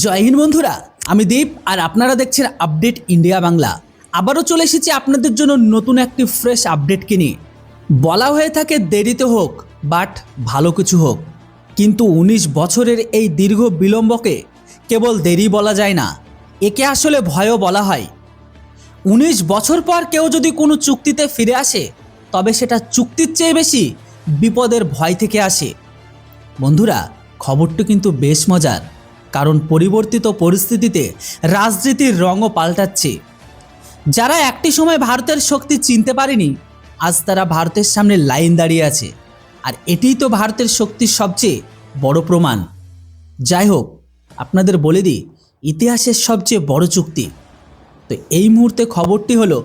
জয় হিন্দ বন্ধুরা, আমি দীপ আর আপনারা দেখছেন আপডেট ইন্ডিয়া বাংলা। আবারও চলে এসেছি আপনাদের জন্য নতুন একটি ফ্রেশ আপডেটকে নিয়ে। বলা হয়ে থাকে দেরিতে হোক বাট ভালো কিছু হোক, কিন্তু 19 বছরের এই দীর্ঘ বিলম্বকে কেবল দেরি বলা যায় না, একে আসলে ভয়ও বলা হয়। 19 বছর পর কেউ যদি কোনো চুক্তিতে ফিরে আসে, তবে সেটা চুক্তির চেয়ে বেশি বিপদের ভয় থেকে আসে। বন্ধুরা, খবরটি কিন্তু বেশ মজার, কারণ পরিবর্তিত পরিস্থিতিতে রাজনীতির রঙও পাল্টাচ্ছে। যারা একটি সময় ভারতের শক্তি চিনতে পারেনি, আজ তারা ভারতের সামনে লাইন দাঁড়িয়ে আছে। আর এটিই তো ভারতের শক্তির সবচেয়ে বড় প্রমাণ। যাই হোক, আপনাদের বলে দিই ইতিহাসের সবচেয়ে বড় চুক্তি। তো এই মুহূর্তে খবরটি হলো,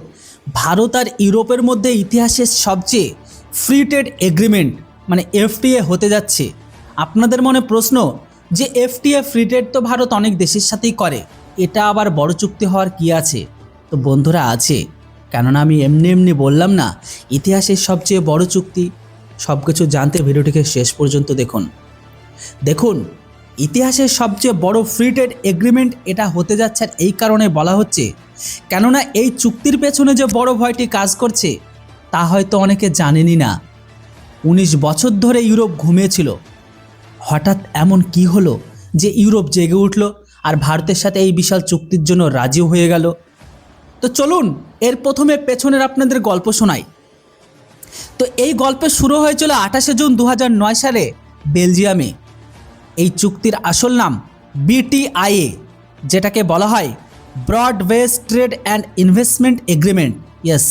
ভারত আর ইউরোপের মধ্যে ইতিহাসের সবচেয়ে ফ্রি ট্রেড এগ্রিমেন্ট মানে এফটিএ হতে যাচ্ছে। আপনাদের মনে প্রশ্ন যে এফটিএ ফ্রি ট্রেড তো ভারত অনেক দেশের সাথেই করে, এটা আবার বড় চুক্তি হওয়ার কি আছে? তো বন্ধুরা, আছে। কেননা আমি এমনি এমনি বললাম না, ইতিহাসের সবচেয়ে বড় চুক্তি। সব কিছু জানতে ভিডিওটিকে শেষ পর্যন্ত দেখুন। ইতিহাসের সবচেয়ে বড় ফ্রি ট্রেড এগ্রিমেন্ট এটা হতে যাচ্ছে, আর এই কারণে বলা হচ্ছে কেননা এই চুক্তির পেছনে যে বড় ভয়টি কাজ করছে তা হয়তো অনেকে জানেনই না। 19 বছর ধরে ইউরোপ ঘুমিয়েছিল। হঠাৎ এমন কি হলো যে ইউরোপ জেগে উঠল আর ভারতের সাথে এই বিশাল চুক্তির জন্য রাজি হয়ে গেল? তো চলুন এর প্রথমে পেছনের আপনাদের গল্প শোনাই। তো এই গল্পের শুরু হয়েছিল 28 জুন 2009 সালে বেলজিয়ামে। এই চুক্তির আসল নাম বিটিআইএ, যেটাকে বলা হয় broad base trade and investment agreement. Yes,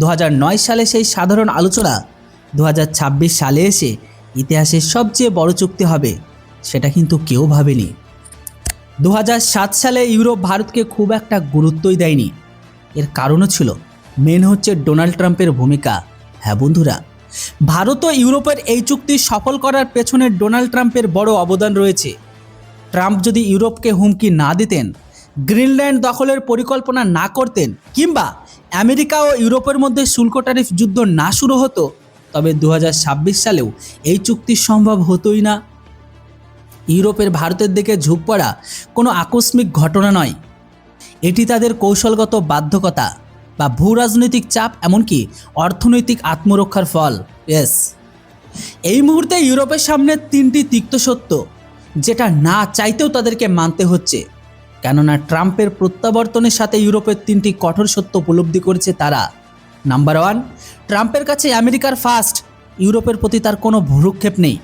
2009 সালে সেই সাধারণ আলোচনা 2026 সালে এসে ইতিহাসের সবচেয়ে বড় চুক্তি হবে, সেটা কিন্তু কেউ ভাবেনি। 2007 সালে ইউরোপ ভারতকে খুব একটা গুরুত্বই দেয়নি। এর কারণও ছিল হচ্ছে ডোনাল্ড ট্রাম্পের ভূমিকা। হ্যাঁ বন্ধুরা, ভারত ও ইউরোপের এই চুক্তি সফল করার পেছনে ডোনাল্ড ট্রাম্পের বড় অবদান রয়েছে। ট্রাম্প যদি ইউরোপকে হুমকি না দিতেন, গ্রিনল্যান্ড দখলের পরিকল্পনা না করতেন, কিংবা আমেরিকা ও ইউরোপের মধ্যে শুল্ক ট্যারিফ যুদ্ধ না শুরু হতো, তবে 2026 সালেও এই চুক্তি সম্ভব হতোই না। ইউরোপের ভারতের দিকে ঝুঁক পড়া কোনো আকস্মিক ঘটনা নয়, এটি তাদের কৌশলগত বাধ্যকতা বা ভূ রাজনৈতিক চাপ, এমনকি অর্থনৈতিক আত্মরক্ষার ফল। ইয়েস, এই মুহূর্তে ইউরোপের সামনে 3টি তিক্ত সত্য, যেটা না চাইতেও তাদেরকে মানতে হচ্ছে। কেননা ট্রাম্পের প্রত্যাবর্তনের সাথে ইউরোপের 3টি কঠোর সত্য উপলব্ধি করেছে তারা। নাম্বার 1, ট্রাম্পের কাছে আমেরিকার ফার্স্ট, ইউরোপের প্রতি তার কোনো ভ্রুক্ষেপ নেই।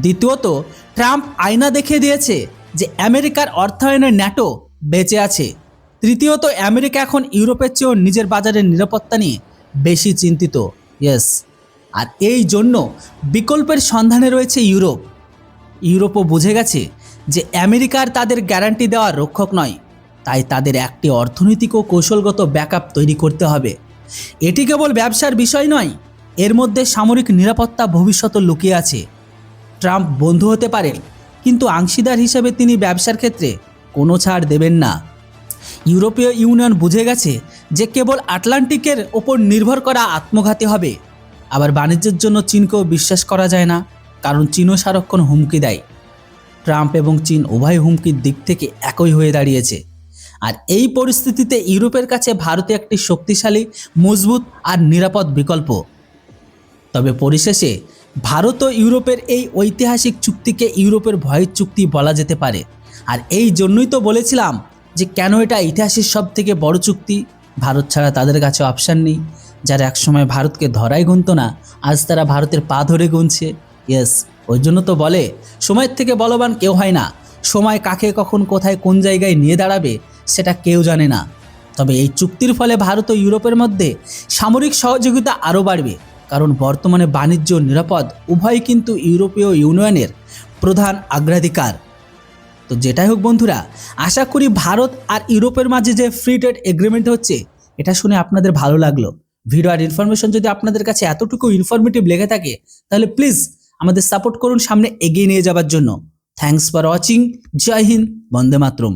দ্বিতীয়ত, ট্রাম্প আয়না দেখিয়ে দিয়েছে যে আমেরিকার অর্থায়নে ন্যাটো বেঁচে আছে। তৃতীয়ত, আমেরিকা এখন ইউরোপের চেয়েও নিজের বাজারের নিরাপত্তা নিয়ে বেশি চিন্তিত। ইয়েস, আর এই জন্য বিকল্পের সন্ধানে রয়েছে ইউরোপ। ইউরোপও বুঝে গেছে যে আমেরিকার তাদের গ্যারান্টি দেওয়া রক্ষক নয়, তাই তাদের একটি অর্থনৈতিক ও কৌশলগত ব্যাকআপ তৈরি করতে হবে। এটি কেবল ব্যবসার বিষয় নয়, এর মধ্যে সামরিক নিরাপত্তা ভবিষ্যৎ লুকিয়ে আছে। ট্রাম্প বন্ধু হতে পারেন, কিন্তু অংশীদার হিসেবে তিনি ব্যবসার ক্ষেত্রে কোনো ছাড় দেবেন না। ইউরোপীয় ইউনিয়ন বুঝে গেছে যে কেবল আটলান্টিকের ওপর নির্ভর করা আত্মঘাতী হবে। আবার বাণিজ্যের জন্য চীনকেও বিশ্বাস করা যায় না, কারণ চীনও সারাক্ষণ হুমকি দেয়। ট্রাম্প এবং চীন উভয় হুমকির দিক থেকে একই হয়ে দাঁড়িয়েছে। আর এই পরিস্থিতিতে ইউরোপের কাছে ভারতে একটি শক্তিশালী, মজবুত আর নিরাপদ বিকল্প। তবে পরিশেষে ভারত ও ইউরোপের এই ঐতিহাসিক চুক্তিকে ইউরোপের ভয়ের চুক্তি বলা যেতে পারে। আর এই জন্যই তো বলেছিলাম যে কেন এটা ইতিহাসের সব থেকে বড় চুক্তি। ভারত ছাড়া তাদের কাছে অপশান নেই। যারা একসময় ভারতকে ধরাই গুনতো না, আজ তারা ভারতের পা ধরে গুনছে। ইয়েস, ওই জন্য তো বলে সময়ের থেকে বলবান কেউ হয় না। সময় কাকে কখন কোথায় কোন জায়গায় নিয়ে দাঁড়াবে সেটা কেউ জানে না। তবে এই চুক্তির ফলে ভারত ও ইউরোপের মধ্যে সামরিক সহযোগিতা আরও বাড়বে, কারণ বর্তমানে বাণিজ্য ও নিরাপদ উভয়ই কিন্তু ইউরোপীয় ইউনিয়নের প্রধান অগ্রাধিকার। তো যেটাই হোক বন্ধুরা, আশা করি ভারত আর ইউরোপের মাঝে যে ফ্রি ট্রেড এগ্রিমেন্ট হচ্ছে, এটা শুনে আপনাদের ভালো লাগলো। ভিডিও আর ইনফরমেশন যদি আপনাদের কাছে এতটুকু ইনফরমেটিভ লেগে থাকে, তাহলে প্লিজ আমাদের সাপোর্ট করুন সামনে এগিয়ে নিয়ে যাবার জন্য। Thanks for watching. জয় হিন্দ, বন্দে মাতরম।